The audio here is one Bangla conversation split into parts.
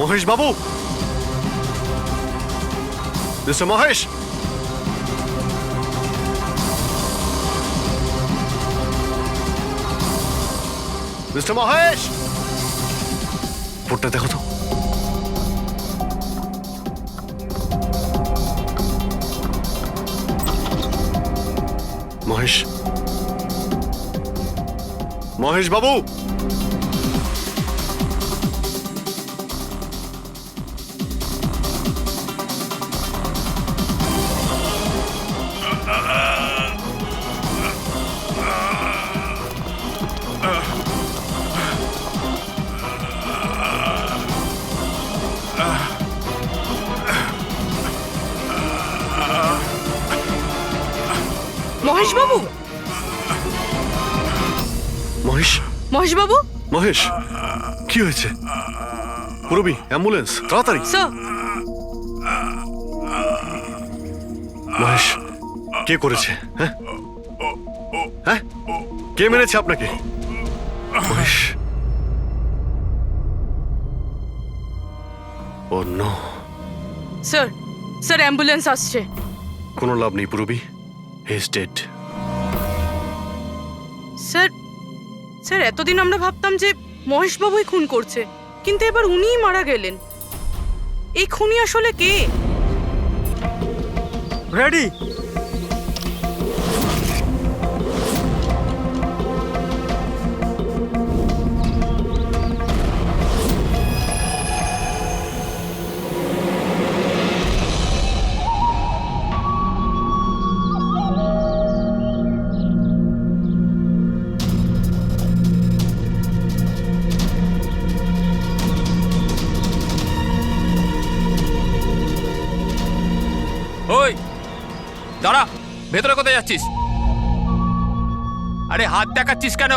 মহেশ বাবু, মিস্টার মহেশ, মিস্টার মহেশ, বোর্ডটা দেখো তো। মহেশ, মহেশ বাবু, মহেশ বাবু, মহেশ, মহেশ বাবু, মহেশ, কি হয়েছে? পুরবি, অ্যাম্বুলেন্স, তাড়াতাড়ি। স্যার। মহেশ, কে করেছে? হ্যাঁ হ্যাঁ, কে মেরেছে আপনাকে? মহেশ, ও নো। স্যার, স্যার অ্যাম্বুলেন্স আসছে। কোনো লাভ নেই পুরবি, he is dead. Sir, sir এতদিন আমরা ভাবতাম যে মহেশ বাবুই খুন করছে, কিন্তু এবার উনিই মারা গেলেন। এই খুনি আসলে কে? রেডি। ওই দাঁড়া, ভেতরে কোথায় যাচ্ছিস? আরে হাত দেখাচ্ছিস কেন?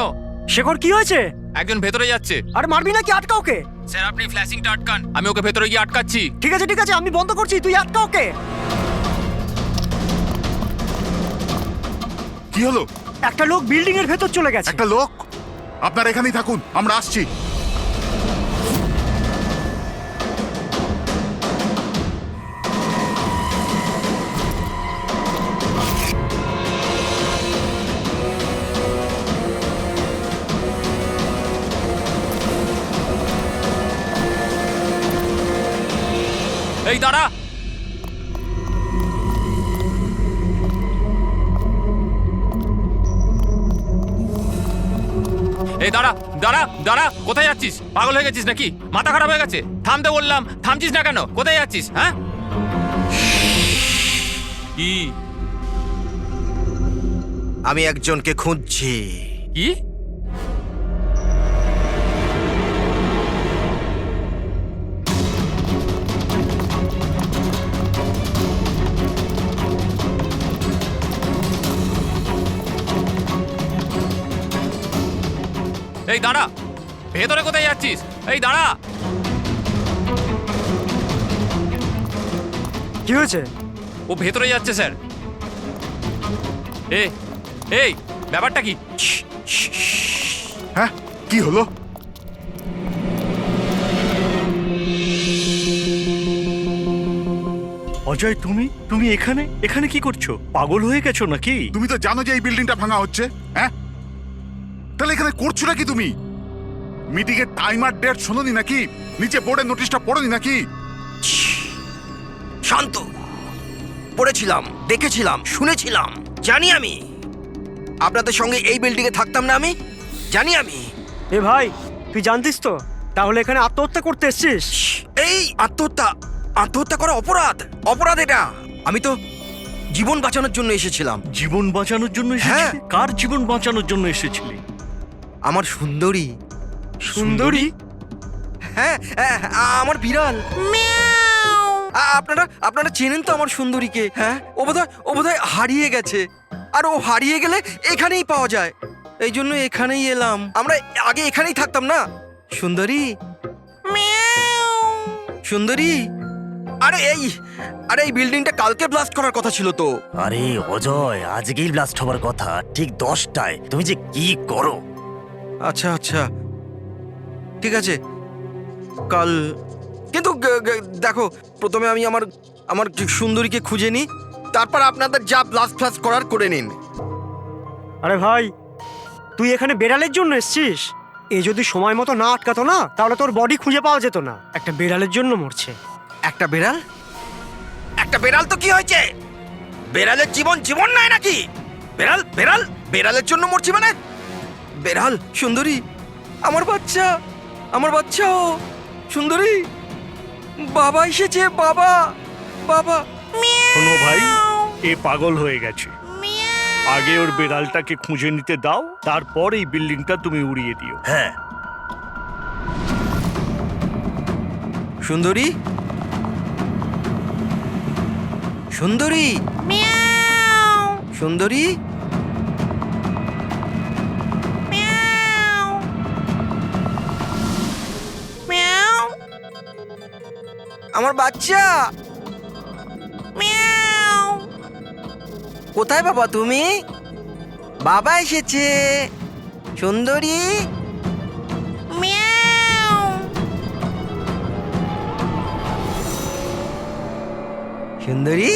শেখর, কি হয়েছে? একজন ভেতরে যাচ্ছে। আরে মারবি নাকি? আটকা ওকে। স্যার আপনি ফ্ল্যাশিংটা আটকান, আমি ওকে ভেতরে গিয়ে আটকাচ্ছি। ঠিক আছে ঠিক আছে, আমি বন্ধ করছি, তুই আটকা ওকে। কি হলো? একটা লোক বিল্ডিং এর ভেতর চলে গেছে। একটা লোক? আপনারা এখানেই থাকুন, আমরা আসছি। এই দাঁড়া, এই দাঁড়া দাঁড়া দাঁড়া, কোথায় যাচ্ছিস? পাগল হয়ে গেছিস নাকি? মাথা খারাপ হয়ে গেছে? থামতে বললাম, থামছিস না কেন? কোথায় যাচ্ছিস? হ্যাঁ কি? আমি একজনকে খুঁজছি। কি? এই দাঁড়া, ভেতরে কোথায় যাচ্ছিস? এই দাঁড়া। কি হয়েছে? ও ভেতরে যাচ্ছে স্যার। এই ব্যাপারটা কি? হ্যাঁ, কি হলো? অজয়, তুমি তুমি এখানে এখানে কি করছো? পাগল হয়ে গেছো নাকি? তুমি তো জানো যে এই বিল্ডিংটা ভাঙা হচ্ছে। হ্যাঁ, তাহলে এখানে করছো নাকি তুমি? মিটিং এর টাইম আর ডেট শোনোনি নাকি? নিচে বোর্ডের নোটিশটা পড়োনি নাকি? শান্ত। পড়েছিলাম, দেখেছিলাম, শুনেছিলাম। জানি আমি আপনাদের সঙ্গে এই বিল্ডিং এ থাকতাম না। আমি জানি। আমি এ ভাই, তুই জানতিস তো? তাহলে এখানে আত্মহত্যা করতে এসেছিস? এই আত্মহত্যা করা অপরাধ। অপরাধ এটা। আমি তো জীবন বাঁচানোর জন্য এসেছিলাম। জীবন বাঁচানোর জন্য হ্যাঁ। এসেছিলি? কার জীবন বাঁচানোর জন্য এসেছিলি? আমার সুন্দরী। সুন্দরী? হ্যাঁ, আমার বিড়াল। আপনারা চেনেন তো আমার সুন্দরীকে? হ্যাঁ, ও বোধহয় হারিয়ে গেছে। আর ও হারিয়ে গেলে এখানেই পাওয়া যায়। এই জন্য এখানেই এলাম। আমরা আগে এখানেই থাকতাম না। সুন্দরী, সুন্দরী। আরে এই বিল্ডিংটা কালকে ব্লাস্ট করার কথা ছিল তো। আরে অজয়, আজকেই ব্লাস্ট হবার কথা, ঠিক 10টায়। তুমি যে কি করো! আচ্ছা, ঠিক আছে। কাল কিন্তু দেখো, প্রথমে আমি আমার আমার সুন্দরীকে খুঁজে নিই, তারপর আপনাদের যা ব্লাস্ট ফ্লাস্ট করার করে নিন। আরে ভাই, তুই এখানে বেড়ালের জন্য এসছিস? এ যদি সময় মতো না আটকাতো না, তাহলে তোর বডি খুঁজে পাওয়া যেত না। একটা বেড়ালের জন্য মরছে। একটা বেড়াল? একটা বেড়াল তো কি হয়েছে? বেড়ালের জীবন জীবন নয় নাকি? বেড়াল বেড়াল বেড়ালের জন্য মরছি মানে? বেড়াল, সুন্দরী, আমার বাচ্চা, আমার বাচ্চা। ও সুন্দরী, বাবা এসেছে, বাবা, বাবা। শোনো ভাই, এ পাগল হয়ে গেছে। আগে ওর বেড়ালটাকে খুঁজে নিতে দাও, তারপর এই বিল্ডিংটা তুমি উড়িয়ে দিও। হ্যাঁ, সুন্দরী, সুন্দরী, সুন্দরী, আমার বাচ্চা। কোথায় বাবা তুমি? বাবা এসেছে। সুন্দরী, সুন্দরী,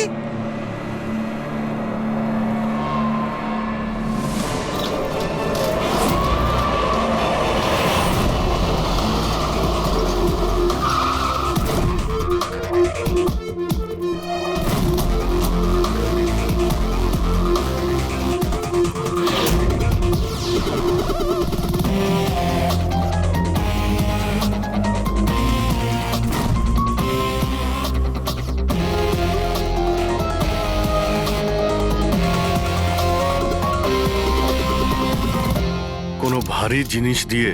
কোনো ভারী জিনিস দিয়ে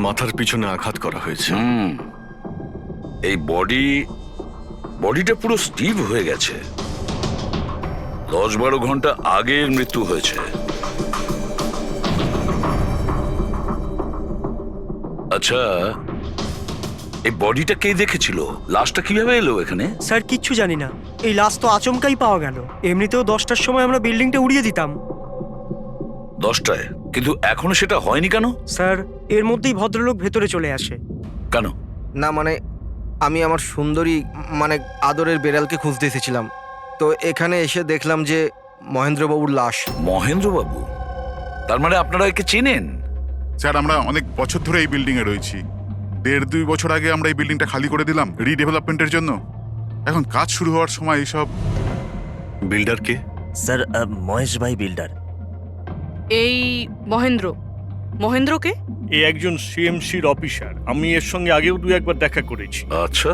মাথার পিছনে আঘাত করা হয়েছে। এই বডিটা পুরো স্টিভ হয়ে গেছে। 10-12 ঘন্টা আগের মৃত্যু হয়েছে। আচ্ছা, এই বডিটা কে দেখেছিল? লাশটা কিভাবে এলো এখানে? স্যার, কিচ্ছু জানি না। এই লাশ তো আচমকাই পাওয়া গেল। এমনিতেও 10টার সময় আমরা বিল্ডিংটা উড়িয়ে দিতাম। 10টায়? কিন্তু এখনো সেটা হয়নি কেন? স্যার, এর মধ্যেই ভদ্রলোক ভেতরে চলে আসে। কেন? না মানে আমি আমার সুন্দরী মানে আদরের বেড়ালকে খুঁজতে এসেছিলাম, তো এখানে এসে দেখলাম যে মহেন্দ্রবাবুর লাশ। মহেন্দ্রবাবু? তার মানে আপনারা একে চেনেন? স্যার, আমরা অনেক বছর ধরে এই বিল্ডিং এ রয়েছি। 1.5-2 বছর আগে আমরা এই বিল্ডিংটা খালি করে দিলাম রিডেভেলপমেন্টের জন্য। এখন কাজ শুরু হওয়ার সময় এইসব। বিল্ডার কে? স্যার, মহেশ ভাই বিল্ডার। এই মহেন্দ্রকে? এ একজন সিএমসির অফিসার। আমি এর সঙ্গে আগেও 2-1 বার দেখা করেছি। আচ্ছা,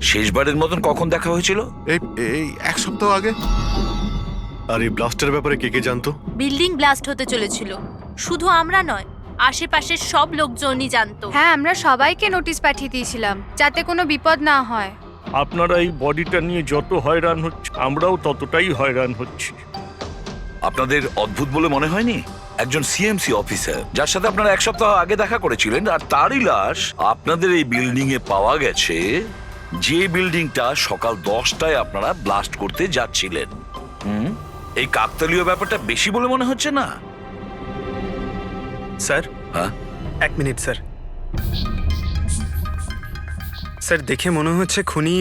শেষবারের মতন কখন দেখা হয়েছিল? এই এই 1 সপ্তাহ আগে। আর এই ব্লাস্টের ব্যাপারে কে কে জানতো? বিল্ডিং ব্লাস্ট হতে চলেছিল। শুধু আমরা নয়, আশেপাশের সব লোকজনই জানতো। হ্যাঁ, আমরা সবাইকে নোটিশ পাঠিয়ে দিয়েছিলাম যাতে কোনো বিপদ না হয়। আপনারা এই বডিটা নিয়ে যত হয়রান হচ্ছে, আমরাও ততটাই হয়রান হচ্ছি। আপনাদের অদ্ভুত বলে মনে হয়নি? একজন সিএমসি অফিসার যার সাথে আপনারা 1 সপ্তাহ আগে দেখা করেছিলেন, আর তারই লাশ আপনাদের এই বিল্ডিং এ পাওয়া গেছে, যে বিল্ডিংটা সকাল 10টায় আপনারা ব্লাস্ট করতে যাচ্ছিলেন। এই কাকতালীয় ব্যাপারটা বেশি বলে মনে হচ্ছে না? স্যার, হ্যাঁ, 1 মিনিট স্যার। স্যার, দেখে মনে হচ্ছে খুনি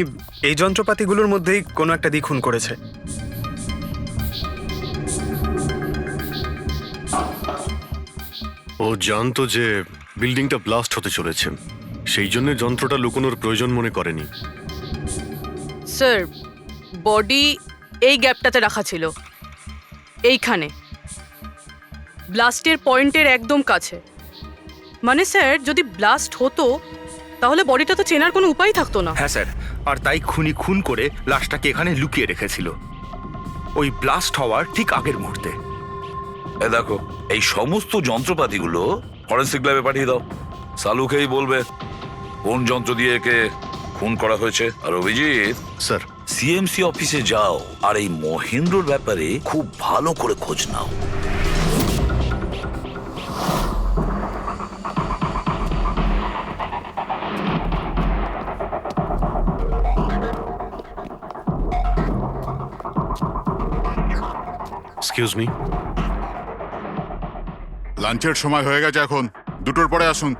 এই যন্ত্রপাতিগুলোর মধ্যেই কোনো একটা দিয়ে খুন করেছে। ও জানতো যে বিল্ডিংটা ব্লাস্ট হতে চলেছে, সেই জন্য যন্ত্রটা লুকোনোর প্রয়োজন মনে করেনি। স্যার, বডি এই গ্যাপটাতে রাখা ছিল, এইখানে ব্লাস্টের পয়েন্টের একদম কাছে। মানে স্যার, যদি ব্লাস্ট হতো তাহলে বডিটা তো চেনার কোনো উপায় থাকতো না। হ্যাঁ স্যার, আর তাই খুনি খুন করে লাশটাকে এখানে লুকিয়ে রেখেছিল ওই ব্লাস্ট হওয়ার ঠিক আগের মুহূর্তে। এ দেখো, এই সমস্ত যন্ত্রপাতিগুলো ফরেন্সিক ল্যাবে পাঠিয়ে দাও। সালুকেই বলবে কোন যন্ত্র দিয়ে একে খুন করা হয়েছে। আর অভিজিৎ স্যার, সিএমসি অফিসে যাও আর এই মহেন্দ্রর ব্যাপারে খুব ভালো করে খোঁজ নাও। Excuse me. লাঞ্চের সময় হয়ে গেছে, এখন 2টোর পরে আসুন।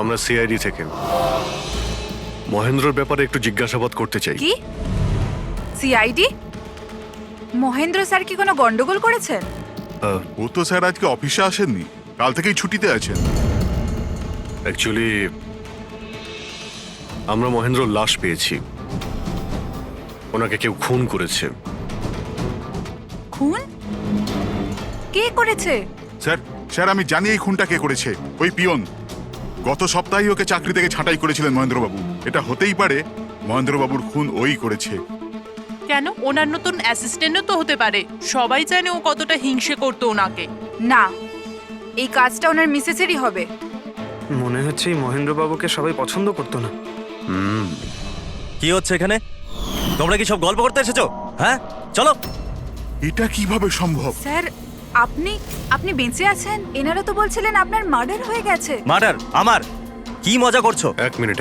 আমরা সিআইডি থেকে। মহেন্দ্রর ব্যাপারে একটু জিজ্ঞাসাবাদ করতে চাই। কি সিআইডি? মহেন্দ্র স্যার কি কোনো গন্ডগোল করেছেন? ও তো স্যার আজকে অফিসে আসেননি, কাল থেকেই ছুটিতে আছেন। অ্যাকচুয়ালি আমরা মহেন্দ্রর লাশ পেয়েছি। ওনাকে কেউ খুন করেছে। খুন? কে করেছে? স্যার স্যার আমি জানি এই খুনটা কে করেছে। ওই পিয়ন গত সপ্তাহে ওকে চাকরি থেকে ছাঁটাই করেছিলেন মহেন্দ্রবাবু। এটা হতেই পারে মহেন্দ্রবাবুর খুন ওই করেছে। কেন? ওনার নতুন অ্যাসিস্ট্যান্টও তো হতে পারে। সবাই জানে ও কতটা হিংসে করতো ওনাকে। না, এই কাজটা ওনার মিসেসেরই হবে। মনে হচ্ছে এই মহেন্দ্রবাবুকে সবাই পছন্দ করতো না। কি হচ্ছে এখানে? তোমরা কি সব গল্প করতে এসেছো? হ্যাঁ, চলো। এটা কিভাবে সম্ভব? স্যার আপনি বেঁচে আছেন? এনারা তো বলছিলেন আপনার মার্ডার হয়ে গেছে। মার্ডার? আমার? কি মজা করছো? এক মিনিট।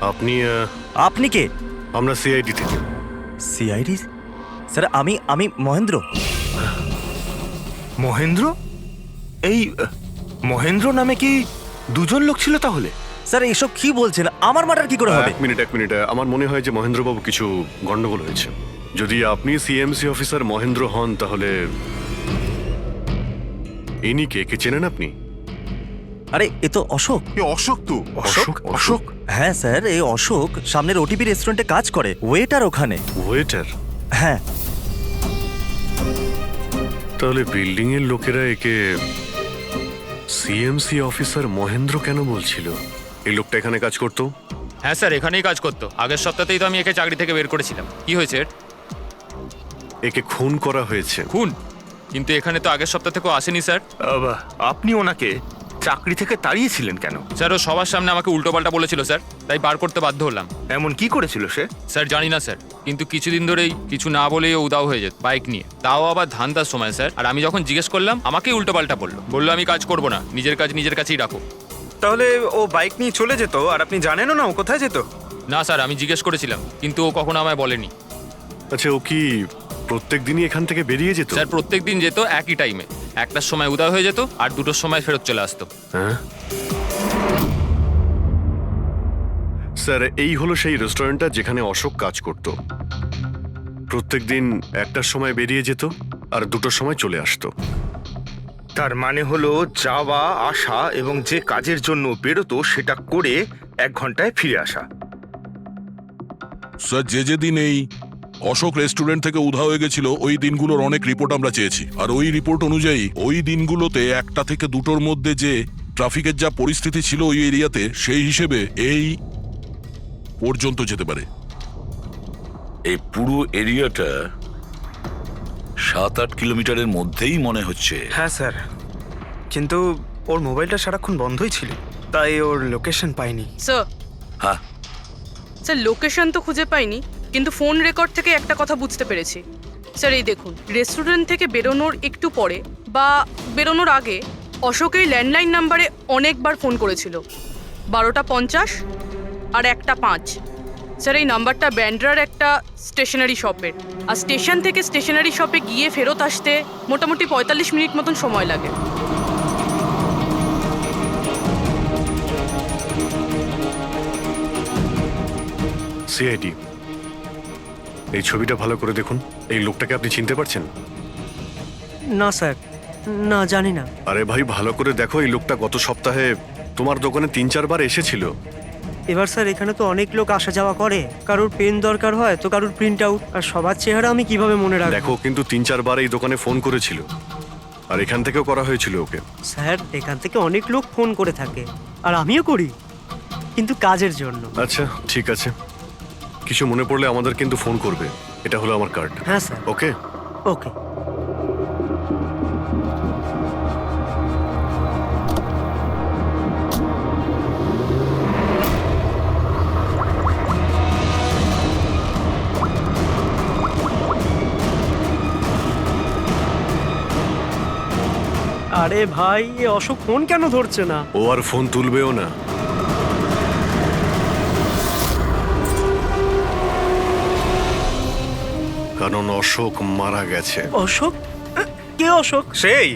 আপনি আপনি কে? আমরা সিআইডি থেকে। সিআইডি? স্যার আমি মহেন্দ্র। মহেন্দ্র? এই মহেন্দ্র নামে কি দুজন লোক ছিল তাহলে? স্যার এসব কি বলছেন? আমার মার্ডার কি করে হবে? এক মিনিট। আমার মনে হয় যে মহেন্দ্রবাবু কিছু গন্ডগোল হয়েছে। যদি আপনি সিএমসি অফিসার মহেন্দ্র হন তাহলে ইনি কে চেনেন আপনি? আরে এ তো অশোক। এ অশোক তো। অশোক? হ্যাঁ স্যার, এই অশোক সামনের ওটিপি রেস্টুরেন্টে কাজ করে, ওয়েটার ওখানে। ওয়েটার? হ্যাঁ। তাহলে বিল্ডিং এর লোকেরা একে সিএমসি অফিসার মহেন্দ্র কেন বলছিল? এই লোকটা এখানে কাজ করতো? হ্যাঁ স্যার, এখানেই কাজ করতো। আগের সপ্তাহতেই তো আমি একে চাকরি থেকে বের করেছিলাম। কি হয়েছে? একে খুন করা হয়েছে। খুন? কিন্তু এখানে তো আগের সপ্তাহ থেকেও আসেনি স্যার। আপনি ওনাকে চাকরি থেকে তাড়িয়েছিলেন কেন? স্যার ও সবার সামনে আমাকে উল্টোপাল্টা বলেছিল স্যার, তাই বার করতে বাধ্য হলাম। এমন কি করেছিল সে? স্যার জানি না স্যার, কিন্তু কিছুদিন ধরেই কিছু না বলেই ও উদাও হয়ে যেত বাইক নিয়ে, তাও আবার ধান্দার সময় স্যার। আর আমি যখন জিজ্ঞেস করলাম আমাকেই উল্টোপাল্টা বললো আমি কাজ করবো না, নিজের কাজ নিজের কাছেই রাখো। তাহলে ও বাইক নিয়ে চলে যেত আর আপনি জানেনও না ও কোথায় যেত? না স্যার, আমি জিজ্ঞেস করেছিলাম কিন্তু ও কখনো আমায় বলেনি। আচ্ছা, ও কি প্রত্যেক দিনই এখান থেকে বেরিয়ে যেত? স্যার প্রত্যেক দিন যেত একই টাইমে, 1টার সময় উদয় হয়ে যেত আর 2টোর সময় ফেরত চলে আসতো। হ্যাঁ স্যার, এই হলো সেই রেস্টুরেন্টটা যেখানে অশোক কাজ করত। প্রত্যেকদিন 1টার সময় বেরিয়ে যেত আর 2টোর সময় চলে আসতো। তার মানে হলো যাওয়া আসা এবং যে কাজের জন্য বেরোতো সেটা করে 1 ঘন্টায় ফিরে আসা। স্যার, যে দিন এই অশোক রেস্টুরেন্ট থেকে উধাও হয়ে গেছিল ওই দিনগুলোর অনেক রিপোর্ট আমরা চেয়েছি, আর ওই রিপোর্ট অনুযায়ী ওই দিনগুলোতে 1টা থেকে 2টোর মধ্যে যে ট্রাফিকের যা পরিস্থিতি ছিল ওই এরিয়াতে, সেই হিসেবে এই পর্যন্ত যেতে পারে। এই পুরো এরিয়াটা 7-8 কিলোমিটারের মধ্যেই মনে হচ্ছে। হ্যাঁ স্যার, কিন্তু ওর মোবাইলটা সারাক্ষণ বন্ধই ছিল, তাই ওর লোকেশন পাইনি। স্যার হ্যাঁ স্যার, লোকেশন তো খুঁজে পাইনি, কিন্তু ফোন রেকর্ড থেকে একটা কথা বুঝতে পেরেছি। স্যার এই দেখুন, রেস্টুরেন্ট থেকে বেরোনোর একটু পরে বা বেরোনোর আগে অশোক এই ল্যান্ডলাইন নাম্বারে অনেকবার ফোন করেছিল, 12টা 50 আর 1টা 5। স্যার এই নাম্বারটা ব্যান্ড্রার একটা স্টেশনারি শপের, আর স্টেশন থেকে স্টেশনারি শপে গিয়ে ফেরত আসতে মোটামুটি 45 মিনিট মতন সময় লাগে। সিআইডি, এই ছবিটা ভালো করে দেখুন। এই লোকটাকে আপনি চিনতে পারছেন? না স্যার, না জানি না। আরে ভাই, ভালো করে দেখো, এই লোকটা গত সপ্তাহে তোমার দোকানে 3-4 বার এসেছিল। এবার স্যার এখানে তো অনেক লোক আসা যাওয়া করে, কারোর পেন দরকার হয় তো কারোর প্রিন্ট আউট, আর সবার চেহারা আমি কিভাবে মনে রাখবো? দেখো, কিন্তু 3-4 বার এই দোকানে ফোন করেছিল, আর এখান থেকেও করা হয়েছিল ওকে। স্যার এখান থেকে অনেক লোক ফোন করে থাকে, আর আমিও করি, কিন্তু কাজের জন্য। আচ্ছা ঠিক আছে, কিছু মনে পড়লে আমাদের কিন্তু ফোন করবে। এটা হলো আমার কার্ড। হ্যাঁ স্যার। ওকে ওকে। আরে ভাই, এ অশোক ফোন কেন ধরছে না? ও আর ফোন তুলবেও না। কারণ অশোক মারা গেছে। অশোক? কে অশোক? সেই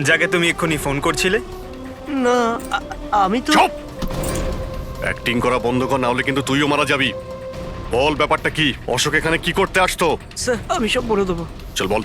যাকে তুমি এক্ষুনি ফোন করছিলে? না, আমি তো। অ্যাক্টিং করা বন্ধ কর, না হলে কিন্তু তুইও মারা যাবি। বল ব্যাপারটা কি? অশোক এখানে কি করতে আসতো? স্যার আমি সব বলে দেবো। চল বল।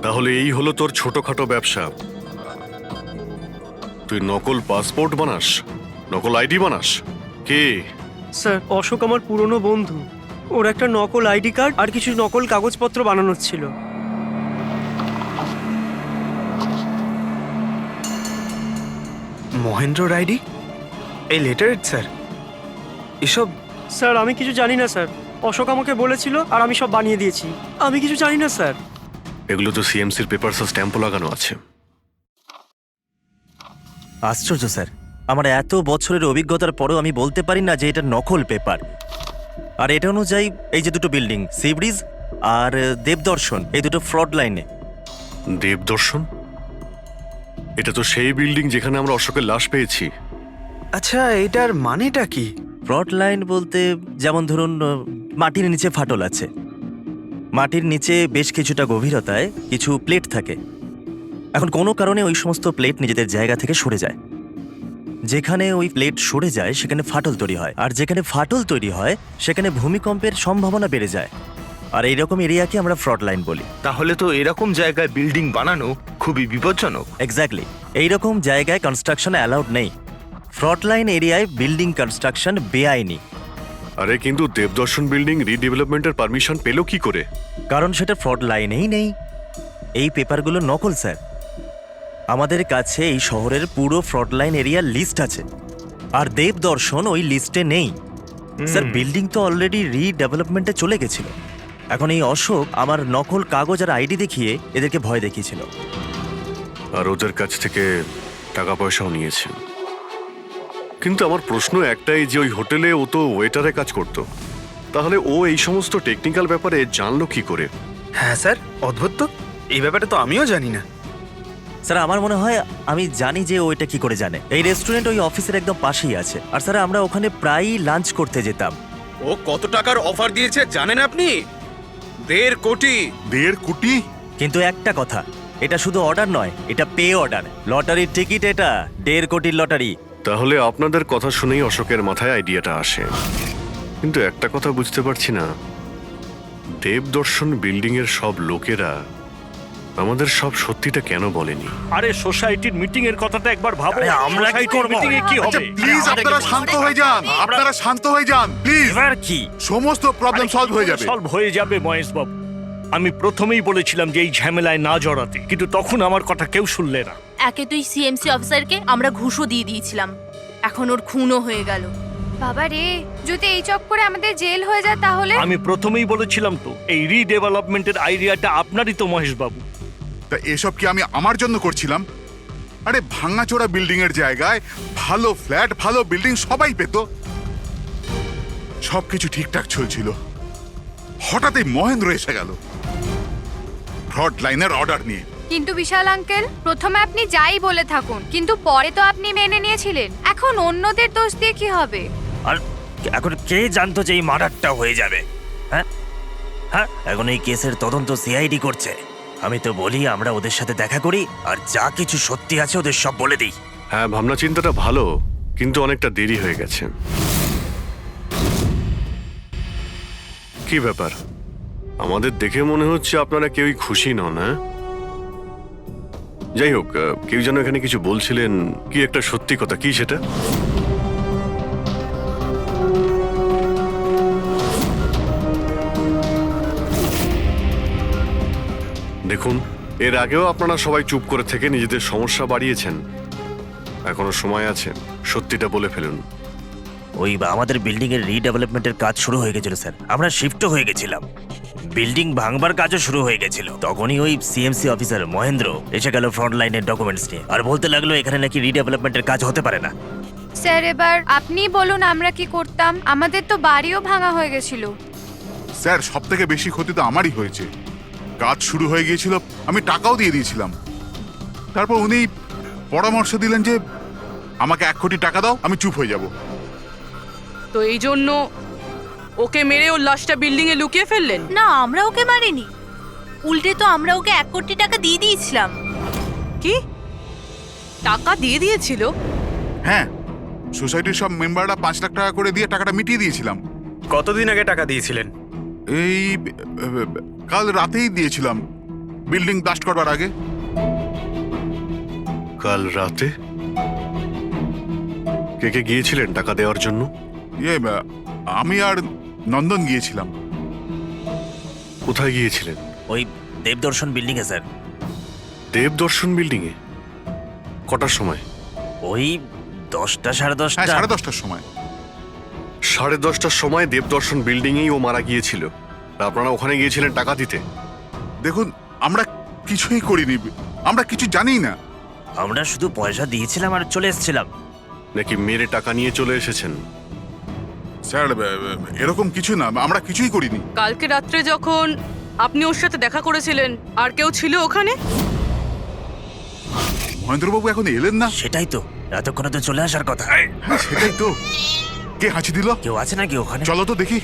তাহলে এই হলো তোর ছোটখাটো ব্যবসা। তুই নকল পাসপোর্ট বানাস, নকল আইডি বানাস। কে? স্যার অশোক আমার পুরনো বন্ধু। ওর একটা নকল আইডি কার্ড আর কিছু নকল কাগজপত্র বানানোর ছিল। মহেন্দ্রর আইডি, এই লেটারেড স্যার, এসব স্যার আমি কিছু জানি না স্যার, অশোক আমাকে বলেছিল আর আমি সব বানিয়ে দিয়েছি। আমি কিছু জানি না স্যার। এগুলো তো সিএমসির পেপারস স্ট্যাম্পও লাগানো আছে। আশ্চর্য স্যার, আমার এত বছরের অভিজ্ঞতার পরেও আমি বলতে পারি না যে এটা নকল পেপার। আর এটা অনুযায়ী এই যে দুটো বিল্ডিং, সি ব্রিজ আর দেবদর্শন, এই দুটো ফ্রড লাইনে। দেবদর্শন? এটা তো সেই বিল্ডিং যেখানে আমরা অশোকের লাশ পেয়েছি। আচ্ছা এটার মানেটা কি? ফ্রড লাইন বলতে যেমন ধরুন মাটির নিচে ফাটল আছে, মাটির নিচে বেশ কিছুটা গভীরতায় কিছু প্লেট থাকে। এখন কোনো কারণে ওই সমস্ত প্লেট নিজেদের জায়গা থেকে সরে যায়। যেখানে ওই প্লেট সরে যায় সেখানে ফাটল তৈরি হয়, আর যেখানে ফাটল তৈরি হয় সেখানে ভূমিকম্পের সম্ভাবনা বেড়ে যায়। আর এইরকম এরিয়াকে আমরা ফ্রড লাইন বলি। তাহলে তো এরকম জায়গায় বিল্ডিং বানানো খুবই বিপজ্জনক। এক্স্যাক্টলি, এইরকম জায়গায় কনস্ট্রাকশন অ্যালাউড নেই। ফ্রড লাইন এরিয়ায় বিল্ডিং কনস্ট্রাকশন বেআইনি। আরে কিন্তু দেবদর্শন বিল্ডিং রিডেভেলপমেন্টের পারমিশন পেল কি করে? কারণ সেটা ফ্রড লাইনেই নেই। এই পেপারগুলো নকল স্যার। আমাদের কাছে এই শহরের পুরো ফ্রড লাইন এরিয়ার লিস্ট আছে, আর দেবদর্শন ওই লিস্টে নেই। স্যার বিল্ডিং তো অলরেডি রিডেভেলপমেন্টে চলে গেছিল। এখন এই অশোক আমার নকল কাগজ আর আইডি দেখিয়ে এদেরকে ভয় দেখিয়েছিল। আর ওদের কাছ থেকে টাকা পয়সাও নিয়েছে। কিন্তু আমার প্রশ্ন একটাই যে ওই হোটেলে ও তো ওয়েটারে কাজ করতো, তাহলে ও এই সমস্ত টেকনিক্যাল ব্যাপারে জানলো কি করে? হ্যাঁ স্যার, অদ্ভুত তো, এই ব্যাপারে তো আমিও জানি না। স্যার আমার মনে হয় আমি জানি যে ও এটা কি করে জানে। এই রেস্টুরেন্ট ওই অফিসের একদম পাশেই আছে, আর স্যার আমরা ওখানে প্রায়ই লাঞ্চ করতে যেতাম। ও কত টাকার অফার দিয়েছে জানেন আপনি? 1.5 কোটি। 1.5 কোটি? কিন্তু একটা কথা, এটা শুধু অর্ডার নয়, এটা পে অর্ডার। লটারির টিকিট এটা, 1.5 কোটির লটারি। তাহলে আপনাদের কথা শুনেই অশোকের মাথায় আইডিয়াটা আসে। কিন্তু একটা কথা বুঝতে পারছি না, দেবদর্শন বিল্ডিং এর সব লোকেরা আমাদের সব সত্যিটা কেন বলেনি? আরে সোসাইটির মিটিং এর কথাটা একবার ভাবো। আরে আমরা কি করব? মিটিং এ কি হবে? প্লিজ আপনারা শান্ত হয়ে যান, আপনারা শান্ত হয়ে যান প্লিজ। এবার কি সমস্ত প্রবলেম সলভ হয়ে যাবে। সলভ হয়ে যাবে মহেশ বাবু। আমি প্রথমেই বলেছিলাম যে এই ঝামেলায় না জড়াতে, কিন্তু তখন আমার কথা কেউ শুনলে না। একে তুই সিএমসি অফিসারকে আমরা ঘুষও দিয়ে দিয়েছিলাম, এখন ওর খুনও হয়ে গেল। বাবা রে, যদি এই চক্করে আমাদের জেল হয়ে যায় তাহলে? আমি প্রথমেই বলেছিলাম তো, এই রিডেভেলপমেন্টের আইডিয়াটা আপনারই তো মহেশ বাবু। তা এসব কি আমি আমার জন্য করছিলাম? আরে ভাঙাচোরা বিল্ডিং এর জায়গায় ভালো ফ্ল্যাট, ভালো বিল্ডিং সবাই পেত। সবকিছু ঠিকঠাক চলছিল, হঠাৎই মহেন্দ্র এসে গেল ফ্রড লাইনের অর্ডার নিয়ে। কিন্তু বিশাল আঙ্কেল, প্রথমে আপনি যাই বলে থাকুন, কিন্তু পরে তো আপনি মেনে নিয়েছিলেন। এখন অন্যদের দোষ দিয়ে কি হবে? আর এখন কে জানতো যে এই মার্ডারটা হয়ে যাবে? হ্যাঁ হ্যাঁ, এখন এই কেসের তদন্ত সিআইডি করছে। আমি তো বলি আমরা ওদের সাথে দেখা করি, আর যা কিছু সত্যি আছে ওদের সব বলে দিই। হ্যাঁ, ভাবনা চিন্তাটা ভালো, কিন্তু অনেকটা দেরি হয়ে গেছে। কি ব্যাপার, আমাদের দেখে মনে হচ্ছে আপনারা কেউই খুশি নন। হ্যাঁ, যাই হোক, কেউ যেন এখানে কিছু বলছিলেন, কি একটা সত্যি কথা, কি সেটা? দেখুন, এর আগেও আপনারা সবাই চুপ করে থেকে নিজেদের সমস্যা বাড়িয়েছেন। এখনো সময় আছে, সত্যিটা বলে ফেলুন। ওই আমাদের বিল্ডিং এর রিডেভেলপমেন্টের কাজ শুরু হয়ে গেছিল স্যার, আমরা শিফটও হয়ে গেছিলাম। বিল্ডিং ভাঙবার কাজও শুরু হয়ে গেছিল। তখনই ওই সিএমসি অফিসার মহেন্দ্র এসে গেল ফ্রন্ট লাইনের ডকুমেন্টস নিয়ে, আর বলতে লাগলো এখানে নাকি রিডেভেলপমেন্টের কাজ হতে পারে না। স্যার এবার আপনি বলুন আমরা কি করতাম? আমাদের তো বাড়িও ভাঙা হয়ে গেছিল। স্যার সব থেকে বেশি ক্ষতি তো আমারই হয়েছে। কাজ শুরু হয়ে গিয়েছিল, আমি টাকাও দিয়ে দিয়েছিলাম। তারপর উনি পরামর্শ দিলেন যে আমাকে 1 কোটি টাকা দাও, আমি চুপ হয়ে যাব। তো এই জন্য ওকে মেরে ওর লাশটা বিল্ডিং এ লুকিয়ে ফেললেন? না, আমরা ওকে মারিনি, উল্টে তো আমরা ওকে 1 কোটি টাকা দিয়ে দিয়েছিলাম। কি টাকা দিয়ে দিয়েছিল? হ্যাঁ, সোসাইটির সব মেম্বাররা 5 লাখ টাকা করে দিয়ে টাকাটা মিটিয়ে দিয়েছিলাম। কতদিন আগে টাকা দিয়েছিলেন? এই কাল রাতেই দিয়েছিলাম, বিল্ডিং ব্লাস্ট করবার আগে। কাল রাতে কে কে গিয়েছিলেন টাকা দেওয়ার জন্য? আমি আর নন্দন গিয়েছিলাম। কোথায় গিয়েছিলেন? ওই দেবদর্শন বিল্ডিং এ স্যার। দেবদর্শন বিল্ডিং এ? কটার সময়? ওই 10টা সাড়ে 10টা। হ্যাঁ, 10:30টার সময়। 10:30টার সময় দেবদর্শন বিল্ডিং এই ও মারা গিয়েছিল। আর আপনারা ওখানে গিয়েছিলেন টাকা দিতে? দেখুন, আমরা কিছুই করিনি, আমরা কিছু জানি না। আমরা শুধু পয়সা দিয়েছিলাম আর চলে এসেছিলাম। নাকি মেরে টাকা নিয়ে চলে এসেছেন? স্যার এরকম কিছু না, আমরা কিছুই করিনি। কালকে রাত্রে যখন আপনি ওর সাথে দেখা করেছিলেন আর কেউ ছিল ওখানে? মহেন্দ্রবাবু এখন এলেন না। সেটাই তো, এতক্ষণে তো চলে আসার কথা। হ্যাঁ, সেটাই তো। কে হাঁচি দিল? কেউ আছে নাকি ওখানে? চলো তো দেখি।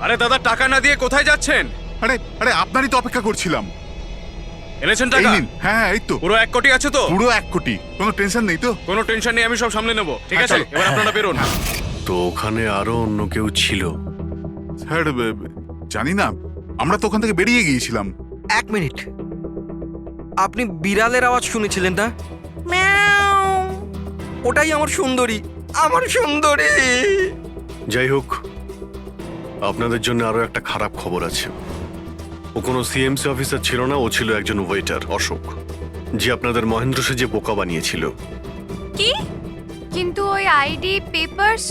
আরে দাদা, টাকা না দিয়ে কোথায় যাচ্ছেন? আরে আরে আপনারই তো অপেক্ষা করছিলাম। এনেছেন এই টাকা? নিন। হ্যাঁ, এই তো পুরো 1 কোটি আছে তো? পুরো 1 কোটি, কোনো টেনশন নেই তো? কোনো টেনশন নেই, আমি সব সামলে নেব। ঠিক হ্যাঁ, আছে, চলো। এবার আপনারা বেরোন। তো ওখানে আরো অন্য কেউ ছিল? স্যার জানি না, আমরা তো ওখান থেকে বেরিয়ে গিয়েছিলাম। 1 মিনিট, আপনি বিড়ালের আওয়াজ শুনেছিলেন না? ম্যাও, ওটাই আমার সুন্দরী, আমার সুন্দরী। যাই হোক, আপনাদের জন্য আরো একটা খারাপ খবর আছে। ও কোনো সিএমসি অফিসার ছিল না, ও ছিল একজন ওয়েটার, অশোক, যে আপনাদের মহেন্দ্র সেজে বোকা বানিয়েছিল। কি? কিন্তু ওই আইডি পেপারস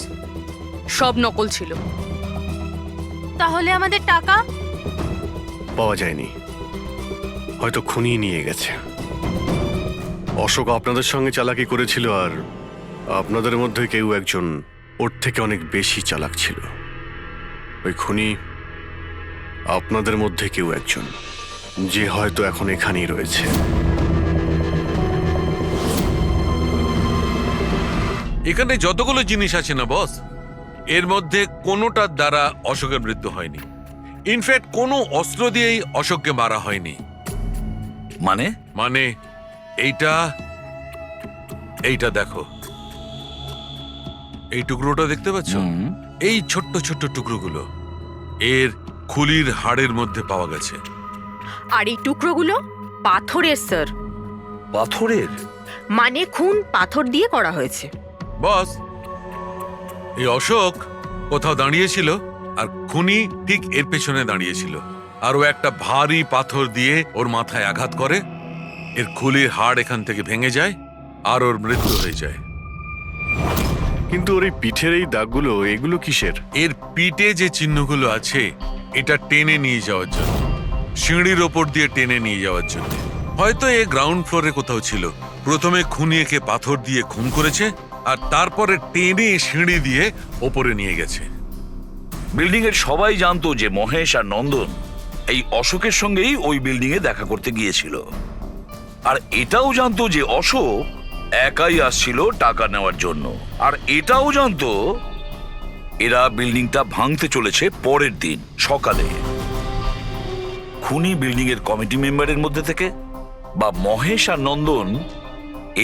সব নকল ছিল। তাহলে আমাদের টাকা? পাওয়া যায়নি, হয়তো খুনিয়ে নিয়ে গেছে। অশোক আপনাদের সঙ্গে চালাকি করেছিল, আর আপনাদের মধ্যে কেউ একজন ওর থেকে অনেক বেশি চালাক ছিল। ওই খুনি আপনাদের মধ্যে কেউ একজন, যে হয়তো এখন এখানেই রয়েছে। এখানে যতগুলো জিনিস আছে না বস, এর মধ্যে কোনোটার দ্বারা অশোকের মৃত্যু হয়নি। ইনফ্যাক্ট কোনো অস্ত্র দিয়েই অশোককে মারা হয়নি। মানে মানে এইটা দেখো, এই টুকরোটা দেখতে পাচ্ছ? এই ছোট্ট ছোট্ট টুকরোগুলো এর খুলির হাড়ের মধ্যে পাওয়া গেছে। আর এই টুকরোগুলো পাথরের স্যার। পাথরের? মানে খুন পাথর দিয়ে করা হয়েছে। বস, এই অশোক কোথাও দাঁড়িয়েছিল আর খুনি ঠিক এর পেছনে দাঁড়িয়েছিল, আর ও একটা ভারী পাথর দিয়ে ওর মাথায় আঘাত করে, এর খুলির হাড় এখান থেকে ভেঙে যায় আর ওর মৃত্যু হয়ে যায়। কিন্তু ওর এই পিঠের এই দাগগুলো, এগুলো কিসের? এর পিঠে যে চিহ্নগুলো আছে, এটা টেনে নিয়ে যাওয়ার জন্য, সিঁড়ির ওপর দিয়ে টেনে নিয়ে যাওয়ার জন্য। হয়তো এ গ্রাউন্ড ফ্লোরে কোথাও ছিল। প্রথমে খুনি একে পাথর দিয়ে খুন করেছে, আর তারপরে টেনে সিঁড়ি দিয়ে ওপরে নিয়ে গেছে। বিল্ডিং এর সবাই জানতো যে মহেশ আর নন্দন এই অশোকের সঙ্গেই ওই বিল্ডিং এ দেখা করতে গিয়েছিল, আর এটাও জানতো যে অশোক একাই আসছিল টাকা নেওয়ার জন্য, আর এটাও জানতো এরা বিল্ডিংটা ভাঙতে চলেছে পরের দিন সকালে। খুনি বিল্ডিং এর কমিটি মেম্বারের মধ্যে থেকে বা মহেশ আর নন্দন,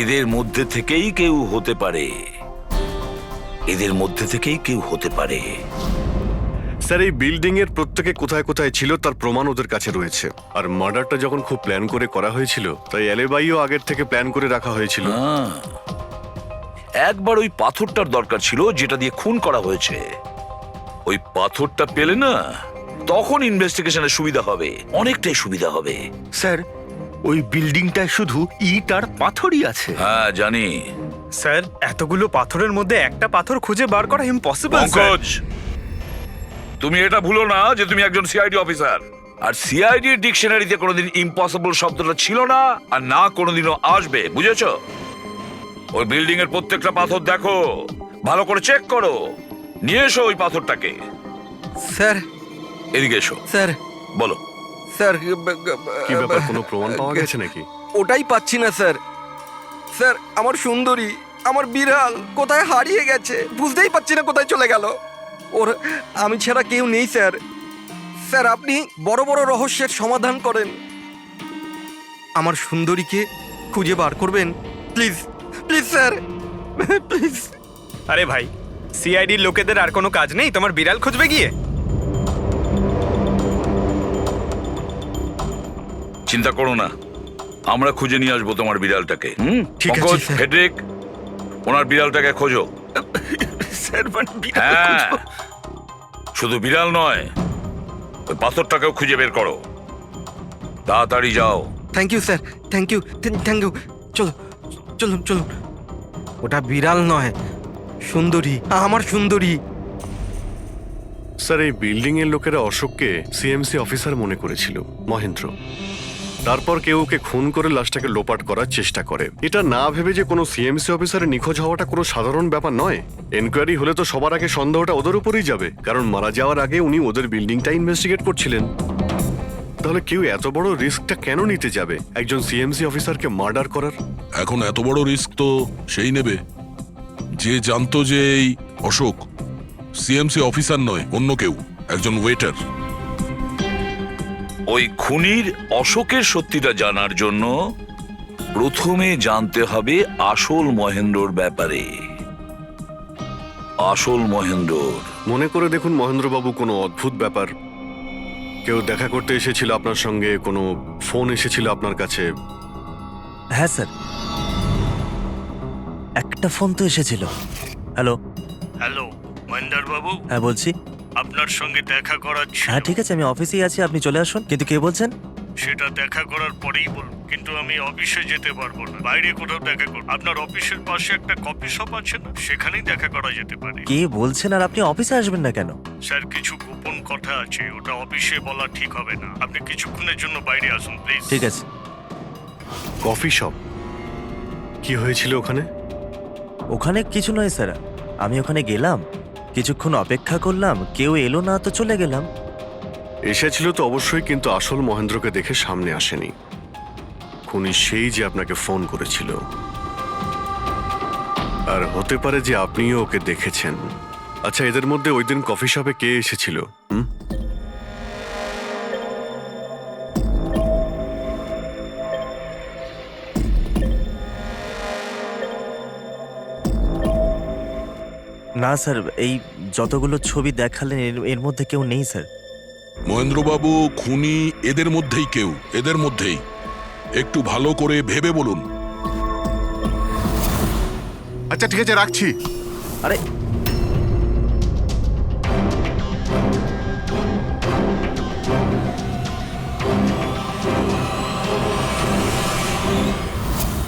এদের মধ্যে থেকেই কেউ হতে পারে, এদের মধ্যে থেকেই কেউ হতে পারে। স্যার, এই বিল্ডিং এর প্রত্যেকে কোথায় কোথায় ছিল তার প্রমাণ ওদের কাছে রয়েছে। আর মার্ডারটা যখন খুব প্ল্যান করে করা হয়েছিল, তাই এলেবাইও আগের থেকে প্ল্যান করে রাখা হয়েছিল। একবার ওই পাথরটার দরকার ছিল যেটা দিয়ে খুন করা হয়েছে। ওই পাথরটা পেলে না, তখন ইনভেস্টিগেশনের সুবিধা হবে, অনেকটাই সুবিধা হবে। স্যার, ওই বিল্ডিংটায় শুধু ইট আর পাথরই আছে। হ্যাঁ জানি। স্যার, এতগুলো পাথরের মধ্যে একটা পাথর খুঁজে বার করা ইম্পসিবল। পঙ্কজ, তুমি এটা ভুলো না যে তুমি একজন সিআইডি অফিসার, আর সিআইডি ডিকশনারিতে কোনোদিন ইম্পসিবল শব্দটা ছিল না, আর না কোনোদিনও আসবে, বুঝেছো? ওই বিল্ডিং এর প্রত্যেকটা পাথর দেখো, ভালো করে চেক করো, নিয়ে এসো ওই পাথরটাকে। স্যার, এদিকে এসো। স্যার বলো। স্যার কি ব্যাপার, কোনো প্রমাণ পাওয়া গেছে নাকি? ওটাই পাচ্ছি না স্যার। স্যার আমার সুন্দরী, আমার বিড়াল কোথায় হারিয়ে গেছে, বুঝতেই পারছি না কোথায় চলে গেল। ওর আমি ছাড়া কেউ নেই স্যার। স্যার আপনি বড় বড় রহস্যের সমাধান করেন, আমার সুন্দরীকে খুঁজে বার করবেন প্লিজ, প্লিজ স্যার, প্লিজ। আরে ভাই, সিআইডির লোকেদের আর কোনো কাজ নেই তোমার বিড়াল খুঁজবে গিয়ে? চিন্তা করো না, আমরা খুঁজে নিয়ে আসবো তোমার বিড়ালটাকে। ঠিক আছে, পঙ্কজ, স্যার। ফেডরিক, ওনার বিড়ালটাকে খোঁজো। স্যার মানে বিড়াল হ্যাঁ, খুঁজবো? শুধু বিড়াল নয়, ওই পাথরটাকেও খুঁজে বের করো। তাড়াতাড়ি যাও। Thank you sir, thank you, thank you. চলো চলুন চলুন। ওটা বিড়াল নয়, সুন্দরী, আমার সুন্দরী। স্যার, এই বিল্ডিং এর লোকেরা অশোককে সিএমসি অফিসার মনে করেছিল, মহেন্দ্র। তারপর কেউ ওকে খুন করে লাশটাকে লোপাট করার চেষ্টা করে। এটা না ভেবে যে কোনো সিএমসি অফিসারের নিখোঁজ হওয়াটা কোনো সাধারণ ব্যাপার নয়। এনকোয়ারি হলে তো সবার আগে সন্দেহটা ওদের উপরেই যাবে, কারণ মারা যাওয়ার আগে উনি ওদের বিল্ডিংটা ইনভেস্টিগেট করছিলেন। তাহলে কেউ এত বড় রিস্কটা কেন নিতে যাবে একজন সিএমসি অফিসারকে মার্ডার করার? এখন এত বড় রিস্ক তো সেই নেবে যে জানতো যে এই অশোক সিএমসি অফিসার নয়, অন্য কেউ, একজন ওয়েটার। ওই খুনির অশোকের সত্যিটা জানার জন্য প্রথমে জানতে হবে আসল মহেন্দ্রর ব্যাপারে। আসল মহেন্দ্র মনে করে দেখুন মহেন্দ্রবাবু, কোনো অদ্ভুত ব্যাপার। কেউ দেখা করতে এসেছিল আপনার সঙ্গে, কোনো ফোন এসেছিল আপনার কাছে? হ্যাঁ স্যার, একটা ফোন তো এসেছিল। হ্যালো। হ্যালো মহেন্দ্র বাবু, হ্যাঁ বলছি। আপনার সঙ্গে দেখা করার ছিল। হ্যাঁ ঠিক আছে, আমি অফিসেই আছি, আপনি চলে আসুন। কিন্তু কে বলছেন? সেটা দেখা করার পরেই বলবো, কিন্তু আমি অফিসে যেতে পারবো না, বাইরে কোথাও দেখা করব। আপনার অফিসের পাশে একটা কফি শপ আছে না, সেখানেই দেখা করা যেতে পারে। কে বলছেন? আর আপনি অফিসে আসবেন না কেন? স্যার কিছু গোপন কথা আছে, ওটা অফিসে বলা ঠিক হবে না। আপনি কিছুক্ষণের জন্য বাইরে আসুন প্লিজ। ঠিক আছে। Coffee shop? কি হয়েছিল ওখানে? ওখানে কিছু নয় স্যার, আমি ওখানে গেলাম, কিছুক্ষণ অপেক্ষা করলাম, কেউ এলো না তো চলে গেলাম। এসেছিল তো অবশ্যই, কিন্তু আসল মহেন্দ্রকে দেখে সামনে আসেনি। খুনি সেই যে আপনাকে ফোন করেছিল। আর হতে পারে যে আপনিও ওকে দেখেছেন। আচ্ছা, এদের মধ্যে ওই দিন কফি শপে কে এসেছিল? না স্যার, এই যতগুলো ছবি দেখালেন এর মধ্যে কেউ নেই স্যার। মহেন্দ্রবাবু, খুনি এদের মধ্যেই কেউ, এদের মধ্যেই। একটু ভালো করে ভেবে বলুন। আচ্ছা ঠিক আছে, রাখছি। আরে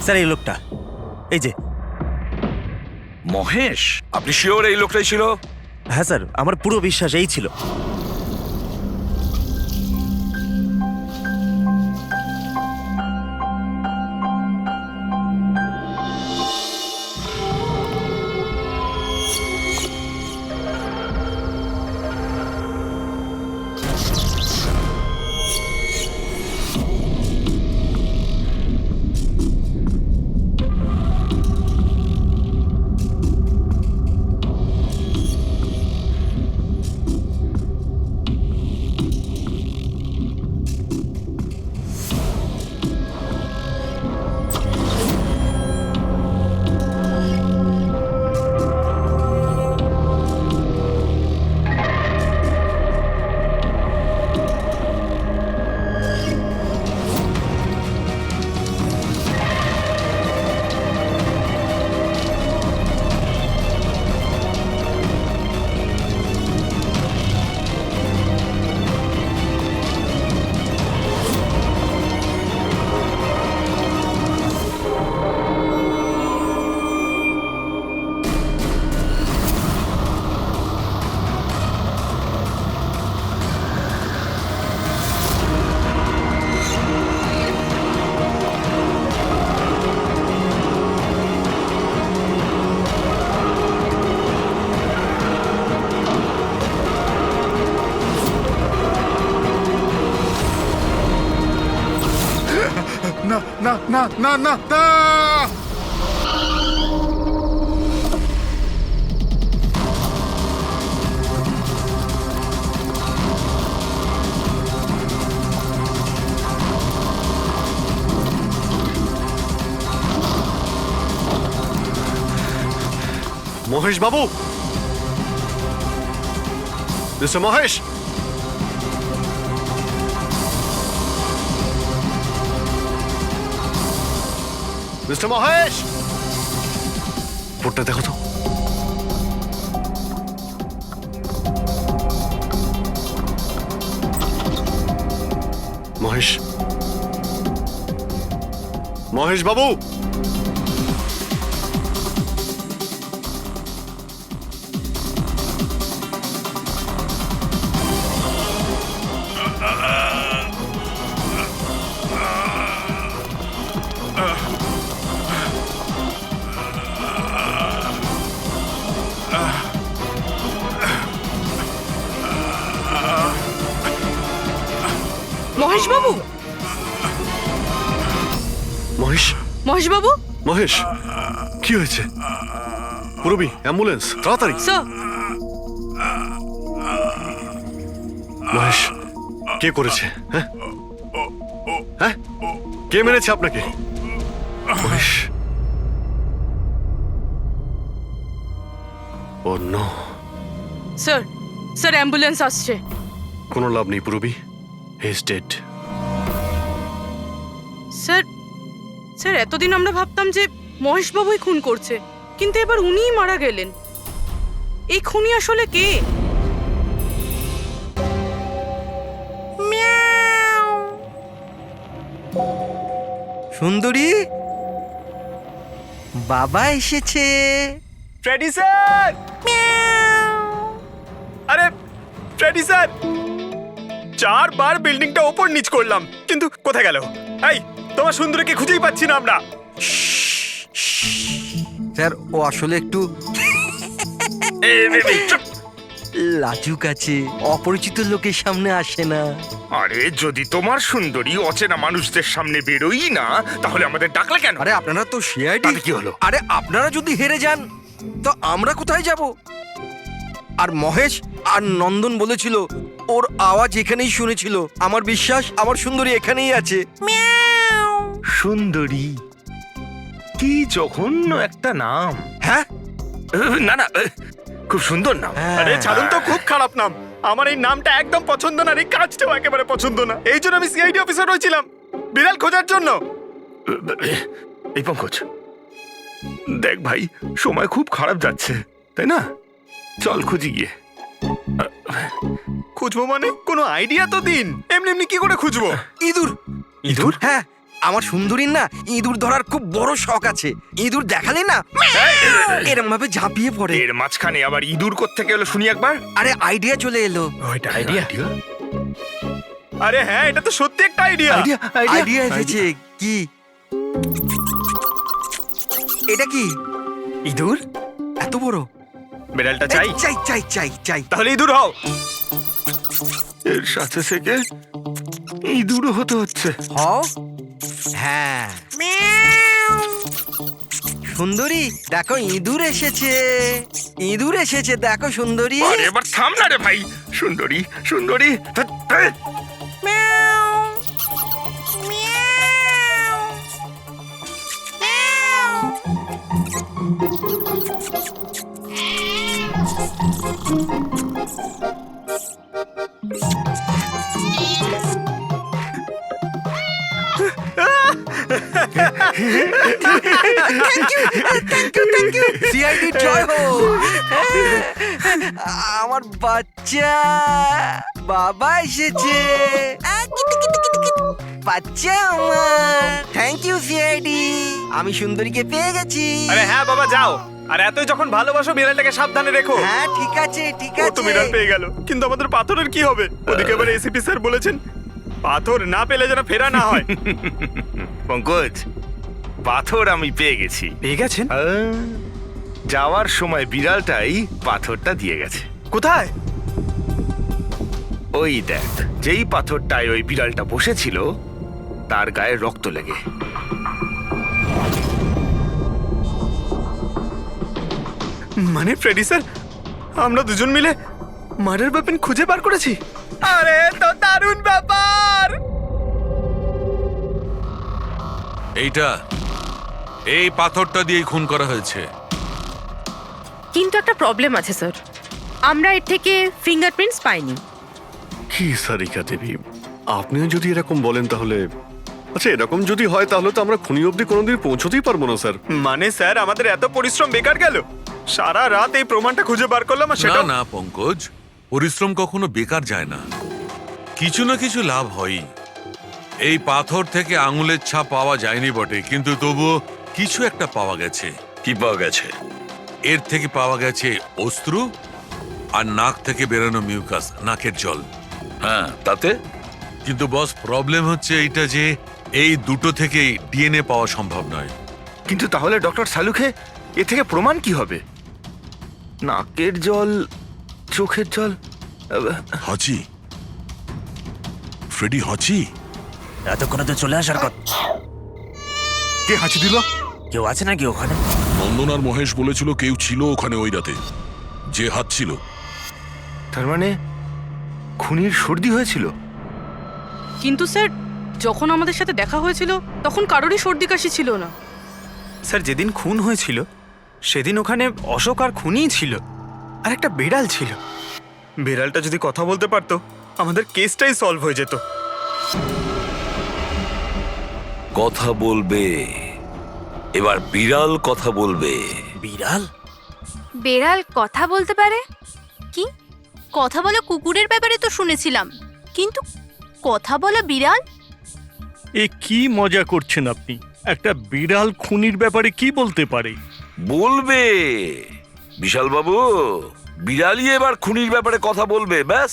স্যার, এই লোকটা, এই যে মহেশ। আপনি শিওর এই লোকটাই ছিল? হ্যাঁ স্যার, আমার পুরো বিশ্বাস এই ছিল। না না না না না মহেশ বাবু, মিস্টার মহেশ, মিস্টার মহেশ, রিপোর্টটা দেখো তো। মহেশ, মহেশ বাবু, মহেশ বাবু, মহেশ, মহেশ বাবু, মহেশ, কি হয়েছে? পুরবি, অ্যাম্বুলেন্স, তাড়াতাড়ি। স্যার, মহেশ, কে করেছে? হ্যাঁ হ্যাঁ, কে মেরেছে আপনাকে? মহেশ, ও নো। স্যার, স্যার অ্যাম্বুলেন্স আসছে। কোনো লাভ নেই পুরবি, he is dead. Sir, sir এতদিন আমরা ভাবতাম যে মহেশ বাবুই খুন করছে, কিন্তু এবার উনিই মারা গেলেন। এই খুনি আসলে কে? সুন্দরী, বাবা এসেছে। Freddie sir! আরে ফ্রেডি স্যার, 4 বার বিল্ডিংটা ওপর নিচ করলাম, কিন্তু কোথায় গেল? এই, তোমার সুন্দরীকে খুঁজেই পাচ্ছি না আমরা। স্যার, ও আসলে একটু লাজুক আছে, অপরিচিত লোকের সামনে আসে না। আরে যদি তোমার সুন্দরী অচেনা মানুষদের সামনে বেরোই না, তাহলে আমাদের ডাকলে কেন? আরে আপনারা তো সিআইডি। কি হলো? আরে আপনারা যদি হেরে যান তো আমরা কোথায় যাব? আর মহেশ আর নন্দন বলেছিল ওর আওয়াজ এখানেই শুনেছিল। আমার বিশ্বাস আমার সুন্দরী এখানেই আছে। সুন্দরী, কি জঘন্য একটা নাম। হ্যাঁ, না না, খুব সুন্দর নাম। আরে ছাড়ুন তো, খুব খারাপ নাম। আমার এই নামটা একদম পছন্দ না, এই কাজটাও একেবারে পছন্দ না। এই জন্য আমি সিআইডি অফিসার হয়েছিলাম, বিড়াল খোঁজার জন্য। এই পঙ্কজ, দেখ ভাই, সময় খুব খারাপ যাচ্ছে, তাই না? চল খুঁজি গিয়ে। খুঁজবো মানে? কোনো আইডিয়া তো দিন। এমনি এমনি কি করে খুঁজবো? ইঁদুর। ইঁদুর? হ্যাঁ, আমার সুন্দরীর না ইঁদুর ধরার খুব বড় শখ আছে। ইঁদুর দেখালে না এরম ভাবে ঝাঁপিয়ে পড়ে। এর মাঝখানে আবার ইঁদুর কোত্থেকে এলো শুনি একবার। আরে আইডিয়া চলে এলো। ওইটা আইডিয়া? আরে হ্যাঁ, এটা তো সত্যি একটা আইডিয়া। আইডিয়া এসেছে। কি এটা? কি ইঁদুর? এত বড়? বিড়ালটা চাই? চাই চাই চাই চাই। তাহলে ইঁদুর হও। এর সাথে থেকে ইঁদুরও হতে হচ্ছে। হও। হ্যাঁ, সুন্দরী দেখো, ইঁদুর এসেছে। ইঁদুর এসেছে, দেখো সুন্দরী। আরে এবার থাম না রে ভাই। সুন্দরী, সুন্দরী, সিআইডি জয় হোক। আমার বাচ্চা বাবা এসেছে। বাচ্চা আমার। থ্যাংক ইউ সিআইডি, আমি সুন্দরীকে পেয়ে গেছি। আরে হ্যাঁ বাবা, যাও। আর এতই যখন ভালোবাসো, বিড়ালটাকে সাবধানে রেখো। হ্যাঁ ঠিক আছে ঠিক ও তো আছে। বিড়াল পেয়ে গেল, কিন্তু আমাদের পাথরের কি হবে? ওদিকে এবার এসিপি স্যার বলেছেন পাথর না পেলে যেন ফেরা না হয়। পঙ্কজ, পাথর আমি পেয়ে গেছি। পেয়ে গেছেন? যাওয়ার সময় বিড়ালটাই পাথরটা দিয়ে গেছে। কোথায়? ওই দেখ, যেই পাথরটায় ওই বিড়ালটা বসেছিল তার গায়ে রক্ত লেগে। মানে ফ্রেডি স্যার, আমরা দুজন মিলে মার্ডার ওয়েপন খুঁজে বার করেছি? আরে তো দারুণ ব্যাপার! এই পাথরটা দিয়ে খুন করা হয়েছে। কিন্তু একটা প্রবলেম আছে স্যার, আমরা এর থেকে ফিঙ্গারপ্রিন্টস পাইনি। কি সারিকা দেবী, আপনিও যদি এরকম বলেন তাহলে আচ্ছা, এরকম যদি হয় তাহলে তো আমরা খুনি অবধি কোনোদিন পৌঁছতেই পারবো না স্যার। মানে স্যার, আমাদের এত পরিশ্রম বেকার গেল? সারা রাত এই প্রমাণটা খুঁজে বার করলাম, আর না সেটা না পঙ্কজ, পরিশ্রম কখনো বেকার যায় না, কিছু না কিছু লাভ হয়ই। এই পাথর থেকে আঙুলের ছাপ পাওয়া যায়নি বটে, কিন্তু তবুও কিছু একটা পাওয়া গেছে। কি পাওয়া গেছে? এর থেকে পাওয়া গেছে অস্ত্র আর নাক থেকে বেরোনো মিউকাস, নাকের জল। হ্যাঁ, তাতে? কিন্তু বস, প্রবলেম হচ্ছে এইটা যে এই দুটো থেকেই ডিএনএ পাওয়া সম্ভব নয়। কিন্তু তাহলে ডক্টর সালুখে এ থেকে প্রমাণ কি হবে? নাকের জল, চোখের জল। হাঁচি, ফ্রেডি হাঁচি। এতক্ষণে তো চলে আসার কথা। কে হাঁচি দিল? কেউ আছে নাকি ওখানে? নন্দন আর মহেশ বলেছিল কেউ ছিল ওখানে ওই রাতে, যে হাঁচছিল। তার মানে খুনির সর্দি হয়েছিল? কিন্তু স্যার, যখন আমাদের সাথে দেখা হয়েছিল তখন কারোরই সর্দি কাশি ছিল না। স্যার, যেদিন খুন হয়েছিল সেদিন ওখানে অশোক আর খুনিই ছিল, আর একটা বেড়াল ছিল। বেড়ালটা যদি কথা বলতে পারতো, আমাদের কেসটাই সলভ হয়ে যেত। কথা বলবে, এবার বিড়াল কথা বলবে। বিড়াল? বেড়াল কথা বলতে পারে? কি কথা বলা কুকুরের ব্যাপারে তো শুনেছিলাম, কিন্তু কথা বলা বিড়াল? এ কি মজা করছেন আপনি? একটা বিড়াল খুনির ব্যাপারে কি বলতে পারে? বলবে বিশাল বাবু, বিড়ালই এবার খুনির ব্যাপারে কথা বলবে। ব্যাস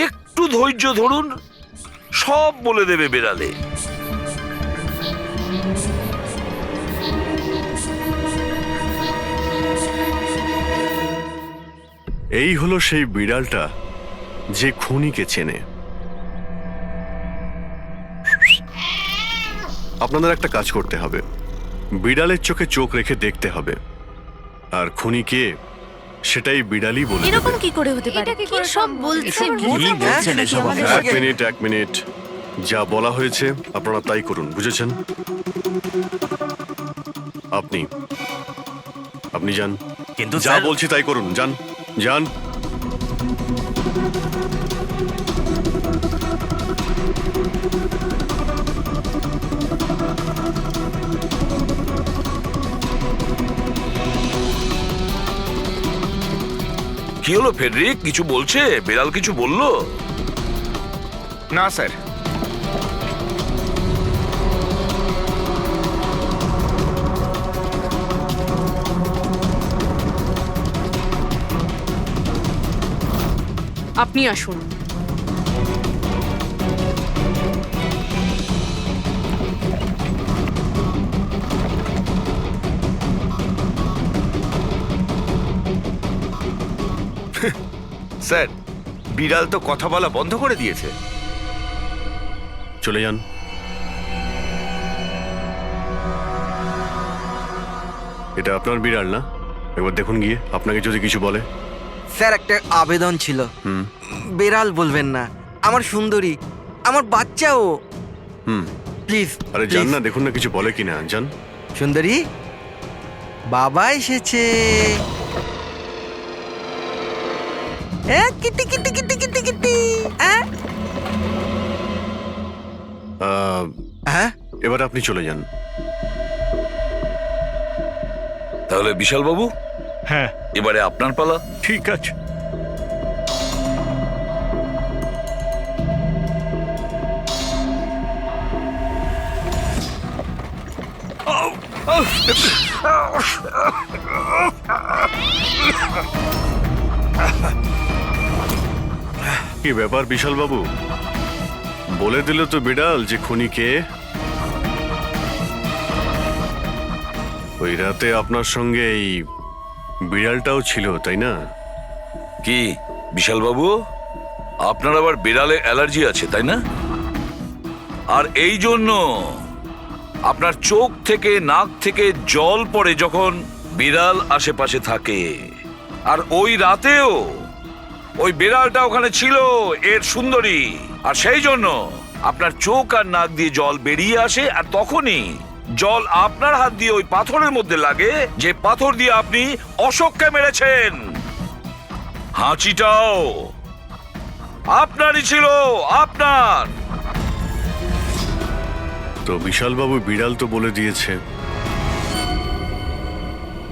একটু ধৈর্য ধরুন, সব বলে দেবে বিড়ালে। এই হলো সেই বিড়ালটা যে খুনিকে চেনে। আপনাদের একটা কাজ করতে হবে, বিড়ালের চোখে চোখ রেখে দেখতে হবে, আর খুনিকে সেটাই বিড়ালই বলে দেবে। এরকম কি করে হতে পারে? কি সব বলছে? এক মিনিট, যা বলা হয়েছে আপনারা তাই করুন, বুঝেছেন? আপনি যান, কিন্তু যা বলছি তাই করুন, যান যান। কি হলো ফেডরিক, কিছু বলছে? বিড়াল কিছু বললো? না স্যার। আপনি আসুন। স্যার, বিড়াল তো কথা বলা বন্ধ করে দিয়েছে। চলে যান। এটা আপনার বিড়াল না? একবার দেখুন গিয়ে, আপনাকে যদি কিছু বলে। স্যার, একটা আবেদন ছিল। বেড়াল বলবেন না, আমার সুন্দরী, আমার বাচ্চাও। প্লিজ। আরে যান না, দেখুন না কিছু বলে কিনা, যান। সুন্দরী, বাবা এসেছে। Kitty Kitty Kitty Kitty Kitty. এবার আপনি চলে যান। তাহলে বিশাল বাবু, হ্যাঁ, এবারে আপনার পালা। ঠিক আছে। কি ব্যাপার বিশাল বাবু, বলে দিল তো বিড়াল যে খুনিকে? ওই রাতে আপনার সঙ্গে এই বিড়ালটাও ছিল, তাই না? কি বিশাল বাবু, আপনার আবার বিড়ালে অ্যালার্জি আছে, তাই না? আর এই জন্য আপনার চোখ থেকে নাক থেকে জল পড়ে যখন বিড়াল আশেপাশে থাকে, আর ওই রাতেও ওই বিড়ালটা ওখানে ছিল, এর সুন্দরী, আর সেই জন্য আপনার চোখ আর নাক দিয়ে জল বেরিয়ে আসে, আর তখনই জল আপনার হাত দিয়ে ওই পাথরের মধ্যে লাগে, যে পাথর দিয়ে আপনি অশোককে মেরেছেন। হাঁচিটাও আপনারই ছিল, আপনার। তো বিশালবাবু বিড়াল তো বলে দিয়েছে,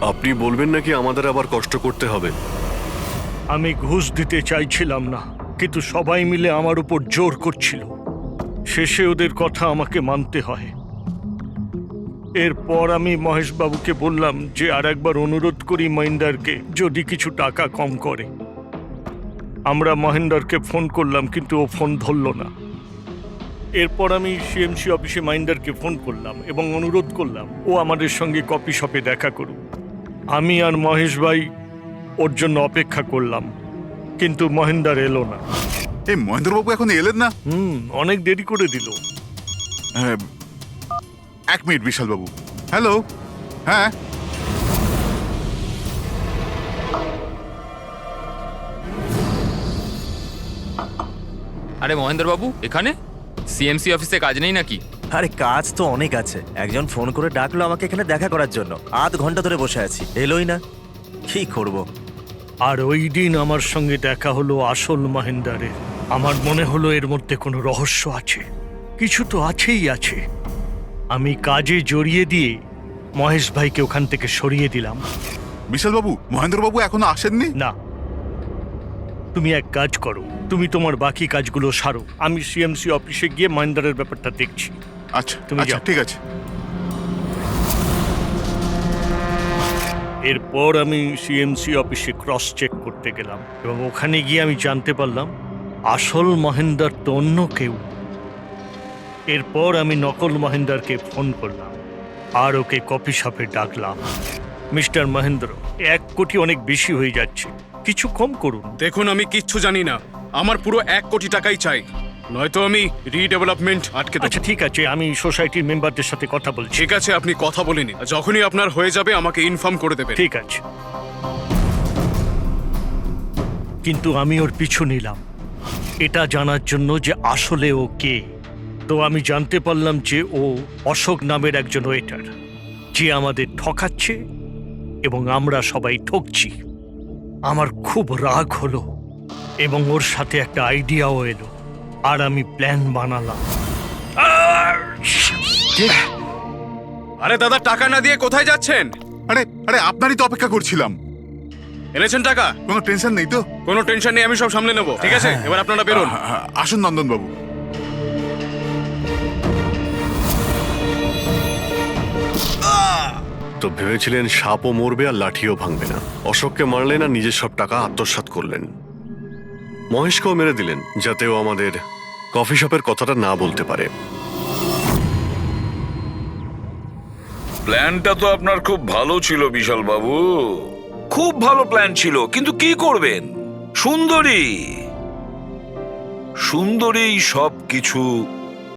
আপনি বলবেন নাকি আমাদের আবার কষ্ট করতে হবে? আমি ঘুষ দিতে চাইছিলাম না, কিন্তু সবাই মিলে আমার উপর জোর করছিল। শেষে ওদের কথা আমাকে মানতে হয়। এরপর আমি মহেশবাবুকে বললাম যে আর একবার অনুরোধ করি মহিন্দারকে যদি কিছু টাকা কম করে। আমরা মহেন্দারকে ফোন করলাম, কিন্তু ও ফোন ধরল না। এরপর আমি সিএমসি অফিসে মহিন্দারকে ফোন করলাম এবং অনুরোধ করলাম ও আমাদের সঙ্গে কফি শপে দেখা করুক। আমি আর মহেশ ভাই ওর জন্য অপেক্ষা করলাম, কিন্তু মহেন্দার এলো না। এই মহেন্দ্রবাবু এখন এলেন না? অনেক দেরি করে দিল। হ্যাঁ, 1 মিনিট বিশালবাবু। হ্যালো, হ্যাঁ আরে মহেন্দ্রবাবু, এখানে সিএমসি অফিসে কাজ নেই নাকি? আরে কাজ তো অনেক আছে। একজন ফোন করে ডাকলো আমাকে এখানে দেখা করার জন্য। আধ ঘন্টা ধরে বসে আছি, এলোই না। কি করব? আর ওই দিন আমার সঙ্গে দেখা হলো আসল মহেন্দারের। আমার মনে হলো এর মধ্যে কোনো রহস্য আছে, কিছু তো আছেই আছে। আমি কাজে জড়িয়ে দিয়ে মহেশ ভাইকে ওখান থেকে সরিয়ে দিলাম। বিশালবাবু, মহেন্দ্রবাবু এখনো আসেননি? না, তুমি এক কাজ করো, তুমি তোমার বাকি কাজগুলো সারো। আমি সিএমসি অফিসে গিয়ে মহেন্দারের ব্যাপারটা দেখছি। আচ্ছা, তুমি আচ্ছা, যাও। ঠিক আছে। এরপর আমি সিএমসি অফিসে ক্রস চেক করতে গেলাম এবং ওখানে গিয়ে আমি জানতে পারলাম আসল মহেন্দার তো অন্য কেউ। এরপর আমি নকল মহেন্দারকে ফোন করলাম আর ওকে কফি শপে ডাকলাম। মিস্টার মহেন্দ্র, 1 কোটি অনেক বেশি হয়ে যাচ্ছে, কিছু কম করুন। দেখুন, আমি কিচ্ছু জানি না, আমার পুরো 1 কোটি টাকাই চাই, নয়তো আমি রিডেভেলপমেন্ট আটকে দেব। আচ্ছা ঠিক আছে, আমি সোসাইটির মেম্বারদের সাথে কথা বলছি। ঠিক আছে, আপনি কথা বলে নিন, যখনই আপনার হয়ে যাবে আমাকে ইনফর্ম করে দেবেন। ঠিক আছে, কিন্তু আমি ওর পিছু নিলাম এটা জানার জন্য যে আসলে ও কে। তো আমি জানতে পারলাম যে ও অশোক নামের একজন ওয়েটার, যে আমাদের ঠকাচ্ছে এবং আমরা সবাই ঠকছি। আমার খুব রাগ হলো এবং ওর সাথে একটা আইডিয়াও এলো, আর আমি প্ল্যান বানালাম। আরে দাদা, টাকা না দিয়ে কোথায় যাচ্ছেন? আরে আরে আপনারই তো অপেক্ষা করছিলাম। এনেছেন টাকা? কোনো টেনশন নেই তো? কোনো টেনশন নেই, আমি সব সামলে নেব। ঠিক আছে, এবার আপনারা বেরোন। আসুন নন্দনবাবু। তো ভেবেছিলেন সাপও মরবে আর লাঠিও ভাঙবে না। অশোককে মারলেন আর নিজের সব টাকা আত্মসাৎ করলেন। মহেশকেও মেরে দিলেন যাতে ও আমাদের কফি শপের কথাটা না বলতে পারে। প্ল্যানটা তো আপনার খুব ভালো ছিল বিশাল বাবু, খুব ভালো প্ল্যান ছিল, কিন্তু কি করবেন? সুন্দরী সব কিছু